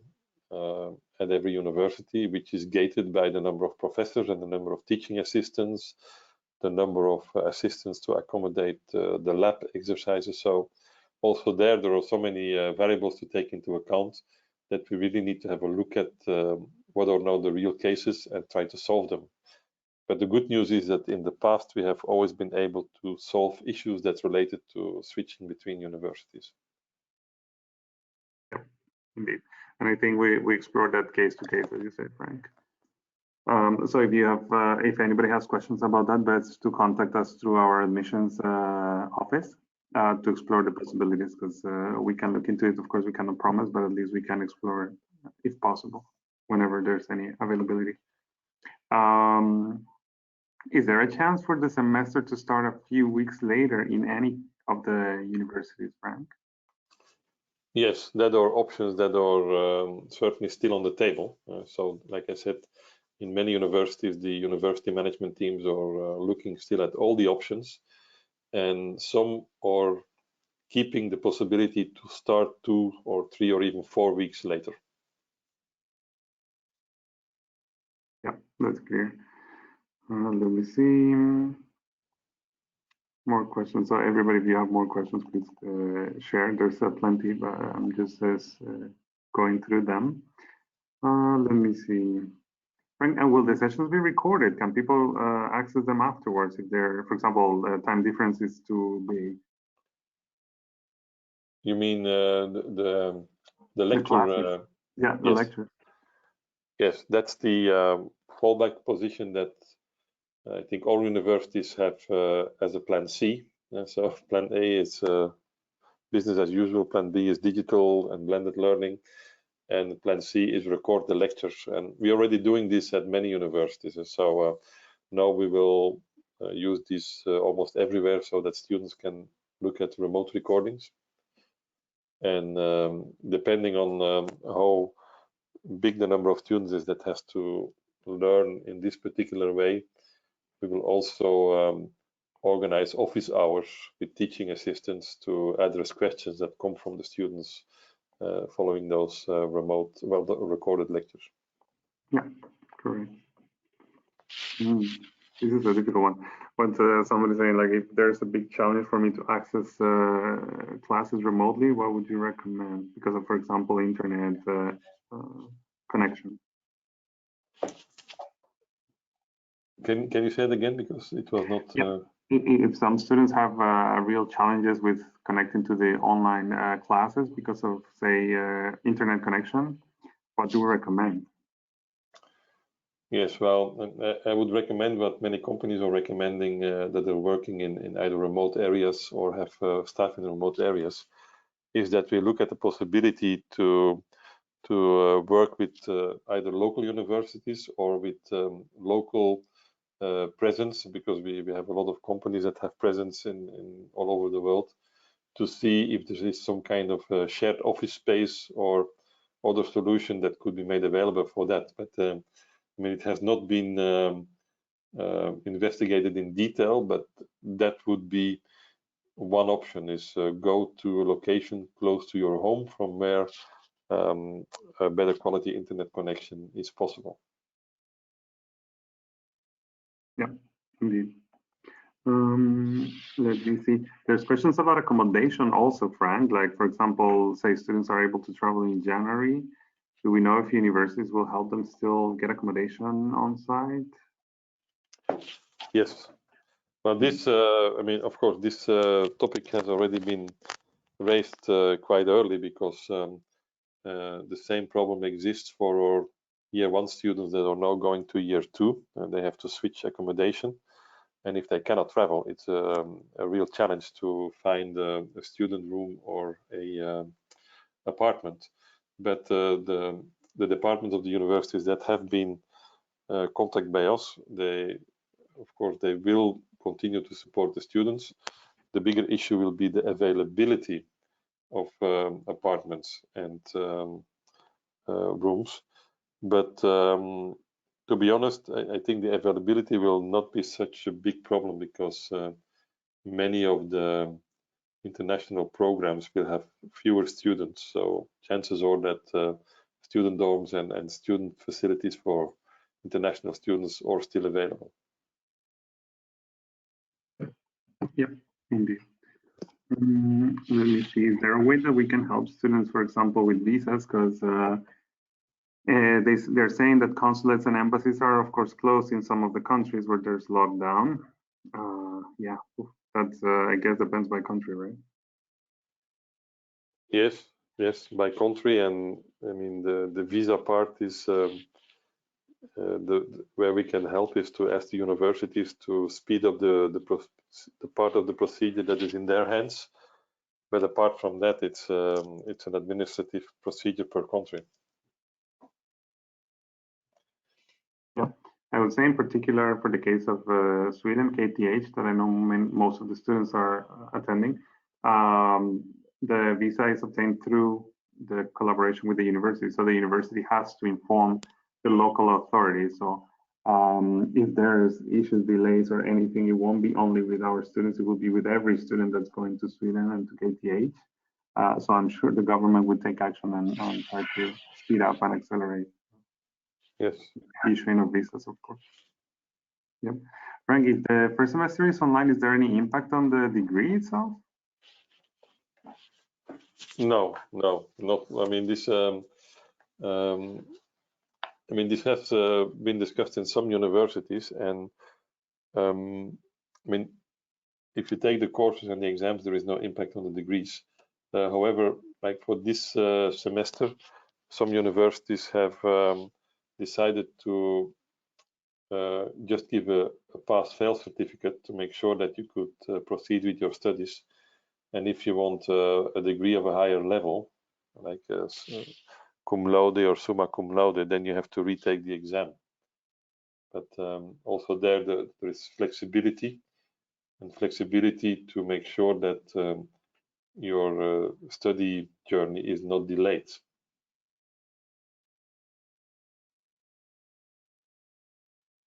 at every university, which is gated by the number of professors and the number of teaching assistants, the number of assistants to accommodate the lab exercises. So also there are so many variables to take into account that we really need to have a look at what are now the real cases and try to solve them. But the good news is that in the past, we have always been able to solve issues that's related to switching between universities. Yeah, indeed. And I think we explored that case to case, as you said, Frank. So if you have, if anybody has questions about that, best to contact us through our admissions office to explore the possibilities, because we can look into it. Of course, we cannot promise, but at least we can explore if possible, whenever there's any availability. Is there a chance for the semester to start a few weeks later in any of the universities, Frank? Yes, that are options that are certainly still on the table. So, like I said, in many universities, the university management teams are looking still at all the options, and some are keeping the possibility to start 2 or 3 or even 4 weeks later. Yeah, that's clear. Let me see. More questions. So everybody, if you have more questions, please share. There's plenty, but I'm just going through them. Let me see. Frank, and will the sessions be recorded? Can people access them afterwards if they're, for example, time difference is too big? You mean the lecture? Yeah, the lecture. Yes, that's the fallback position that I think all universities have as a plan C. So plan A is business as usual, plan B is digital and blended learning, and plan C is record the lectures. And we're already doing this at many universities. And so now we will use this almost everywhere so that students can look at remote recordings. And depending on how big the number of students is that has to learn in this particular way, we will also organize office hours with teaching assistants to address questions that come from the students following those remote, recorded lectures. Yeah, correct. This is a difficult one. But somebody saying, like, if there's a big challenge for me to access classes remotely, what would you recommend? Because of, for example, internet connection. Can you say it again, because it was not? Yeah. If some students have real challenges with connecting to the online classes because of, say, internet connection, what do we recommend? Yes, well, I would recommend what many companies are recommending, that are working in either remote areas or have staff in remote areas, is that we look at the possibility to work with either local universities or with local presence, because we have a lot of companies that have presence in all over the world, to see if there is some kind of shared office space or other solution that could be made available for that. But I mean, it has not been investigated in detail, but that would be one option, is go to a location close to your home from where a better quality internet connection is possible. Yeah, indeed. Let me see. There's questions about accommodation also, Frank. Like, for example, say students are able to travel in January. Do we know if universities will help them still get accommodation on site? Yes. Well, this, I mean, of course, this topic has already been raised quite early, because the same problem exists for our year 1 students that are now going to year 2, and they have to switch accommodation. And if they cannot travel, it's a real challenge to find a student room or a apartment. But the department of the universities that have been contacted by us, of course, they will continue to support the students. The bigger issue will be the availability of apartments and rooms. But to be honest, I think the availability will not be such a big problem, because many of the international programs will have fewer students. So chances are that student dorms and student facilities for international students are still available. Yeah, indeed. Let me see. Is there a way that we can help students, for example, with visas? Because they're saying that consulates and embassies are, of course, closed in some of the countries where there's lockdown. Yeah, that's, I guess, depends by country, right? Yes, by country. And I mean, the visa part is where we can help is to ask the universities to speed up the part of the procedure that is in their hands. But apart from that, it's an administrative procedure per country. Yeah, I would say in particular for the case of Sweden, KTH, that I know most of the students are attending, the visa is obtained through the collaboration with the university. So the university has to inform the local authorities. So if there's issues, delays, or anything, it won't be only with our students, it will be with every student that's going to Sweden and to KTH. So I'm sure the government would take action and try to speed up and accelerate. Yes. Issuing of visas, of course. Yep. Frank, if the first semester is online, is there any impact on the degree itself? No, not. I mean, this has been discussed in some universities, and I mean, if you take the courses and the exams, there is no impact on the degrees. However, like for this semester, some universities have decided to just give a pass-fail certificate to make sure that you could proceed with your studies. And if you want a degree of a higher level, like cum laude or summa cum laude, then you have to retake the exam. But also there is flexibility. and flexibility to make sure that your study journey is not delayed.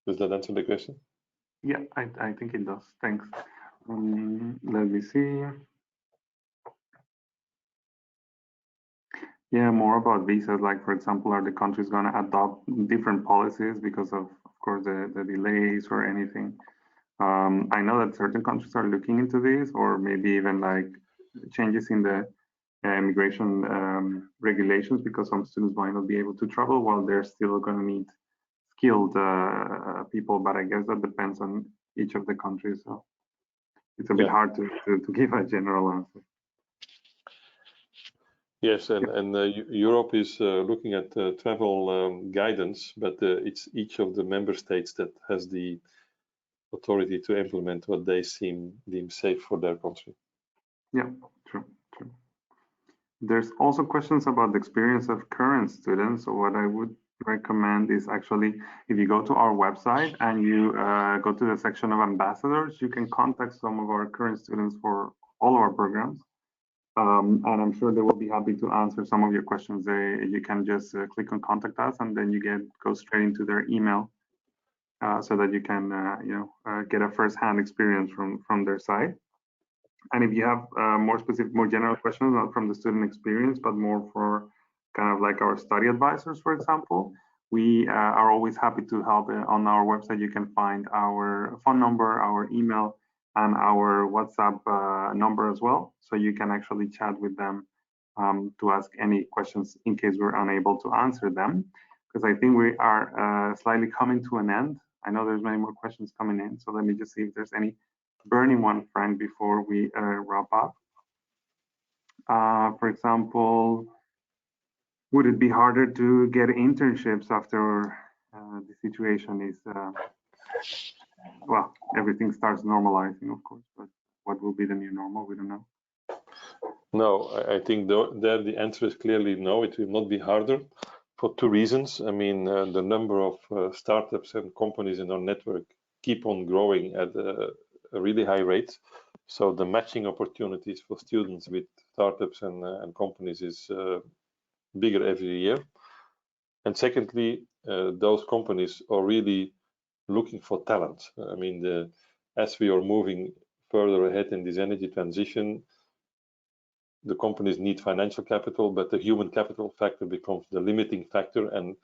Does that answer the question? Yeah, I think it does. Thanks. Let me see. Yeah, more about visas. Like, for example, are the countries going to adopt different policies because of course, the delays or anything? I know that certain countries are looking into this, or maybe even like changes in the immigration regulations, because some students might not be able to travel while they're still going to need skilled people. But I guess that depends on each of the countries. So it's a bit hard to give a general answer. Yes, and Europe is looking at travel guidance, but it's each of the member states that has the authority to implement what they deem safe for their country. Yeah, true. There's also questions about the experience of current students. So what I would recommend is actually, if you go to our website and you go to the section of ambassadors, you can contact some of our current students for all of our programs. And I'm sure they will be happy to answer some of your questions. You can just click on contact us, and then you go straight into their email so that you can get a first-hand experience from their side. And if you have more specific, more general questions, not from the student experience, but more for kind of like our study advisors, for example, we are always happy to help. On our website, you can find our phone number, our email, and our WhatsApp number as well. So you can actually chat with them to ask any questions in case we're unable to answer them. Because I think we are slightly coming to an end. I know there's many more questions coming in. So let me just see if there's any burning one, Frank, before we wrap up. For example, would it be harder to get internships after the situation is, well, everything starts normalizing, of course, but what will be the new normal? We don't know. No, I think there the answer is clearly no, it will not be harder for two reasons. I mean, the number of startups and companies in our network keep on growing at a really high rate. So the matching opportunities for students with startups and companies is bigger every year. And secondly, those companies are really looking for talent. I mean, as we are moving further ahead in this energy transition, the companies need financial capital, but the human capital factor becomes the limiting factor. And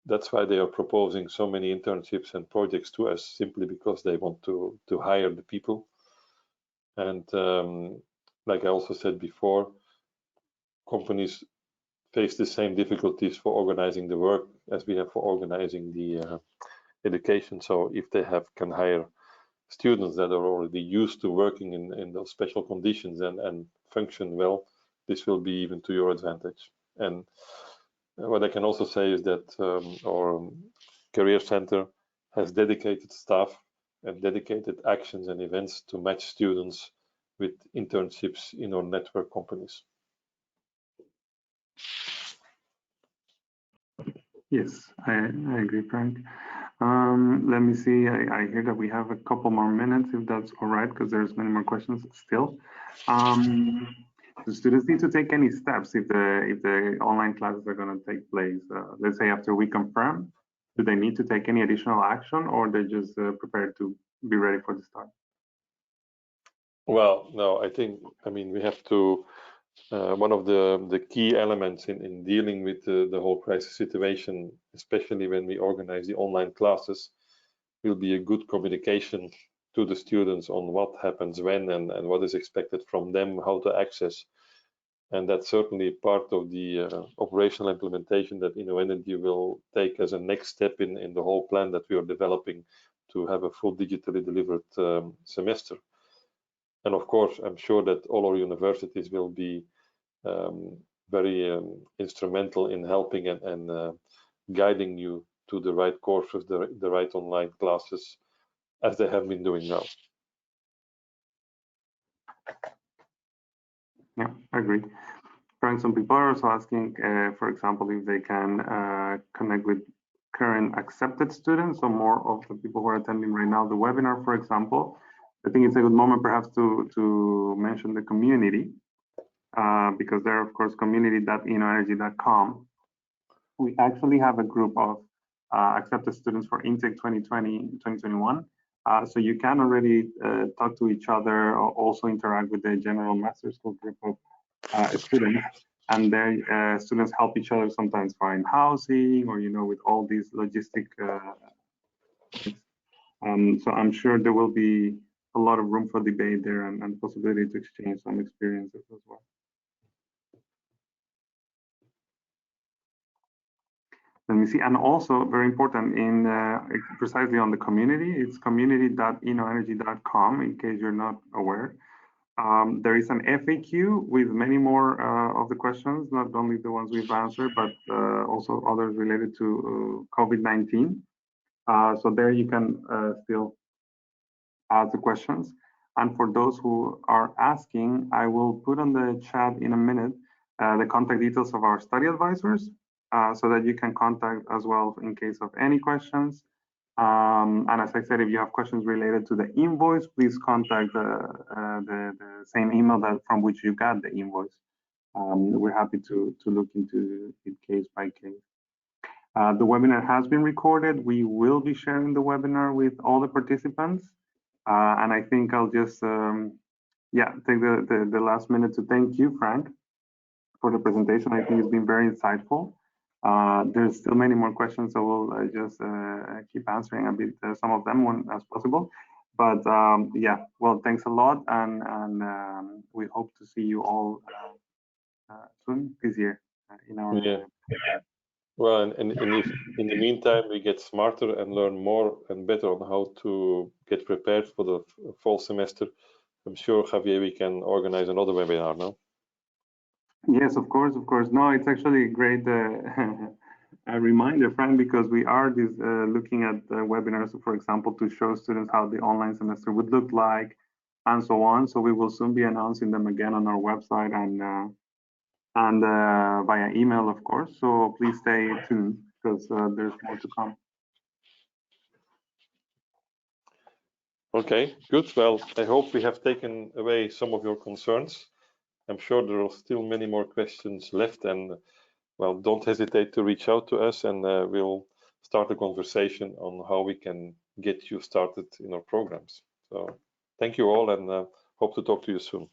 that's why they are proposing so many internships and projects to us, simply because they want to hire the people. And like I also said before, companies face the same difficulties for organizing the work as we have for organizing the education. So if they can hire students that are already used to working in those special conditions and function well, this will be even to your advantage. And what I can also say is that our career center has dedicated staff and dedicated actions and events to match students with internships in our network companies. Yes, I agree, Frank. Let me see. I hear that we have a couple more minutes, if that's all right, because there's many more questions still. Do students need to take any steps if the online classes are going to take place? Let's say after we confirm, do they need to take any additional action, or they're just prepared to be ready for the start? Well, no, I mean, we have to. One of the key elements in dealing with the whole crisis situation, especially when we organize the online classes, will be a good communication to the students on what happens when and what is expected from them, how to access. And that's certainly part of the operational implementation that InnoEnergy will take as a next step in the whole plan that we are developing to have a full digitally delivered semester. And of course, I'm sure that all our universities will be very instrumental in helping and guiding you to the right courses, the right online classes, as they have been doing now. Yeah, I agree. Frank, some people are also asking, for example, if they can connect with current accepted students, or more of the people who are attending right now the webinar, for example. I think it's a good moment perhaps to mention the community, because there, of course, community.innoenergy.com. We actually have a group of accepted students for Intake 2020-2021. So you can already talk to each other, or also interact with the general master school group of students. And there, students help each other sometimes find housing, or with all these logistic. So I'm sure there will be a lot of room for debate there, and possibility to exchange some experiences as well. Let me see, and also very important in precisely on the community, it's community.innoenergy.com in case you're not aware. There is an FAQ with many more of the questions, not only the ones we've answered, but also others related to COVID-19. So there you can still ask the questions. And for those who are asking, I will put on the chat in a minute the contact details of our study advisors, so that you can contact as well in case of any questions. And as I said, if you have questions related to the invoice, please contact the same email from which you got the invoice. We're happy to look into it case by case. The webinar has been recorded. We will be sharing the webinar with all the participants. And I think I'll just take the last minute to thank you, Frank, for the presentation. I think it's been very insightful. There's still many more questions, so we'll just keep answering a bit some of them when as possible. But yeah, well, thanks a lot, and we hope to see you all soon this year in our. Yeah. Well, and if in the meantime we get smarter and learn more and better on how to get prepared for the fall semester, I'm sure, Javier, we can organize another webinar now. Yes, of course, of course. No, it's actually a great a reminder, Frank, because we are looking at webinars, for example, to show students how the online semester would look like, and so on. So we will soon be announcing them again on our website and via email, of course. So please stay tuned, because there's more to come. Okay, good. Well, I hope we have taken away some of your concerns. I'm sure there are still many more questions left, and well, don't hesitate to reach out to us, and we'll start a conversation on how we can get you started in our programs. So thank you all, and hope to talk to you soon.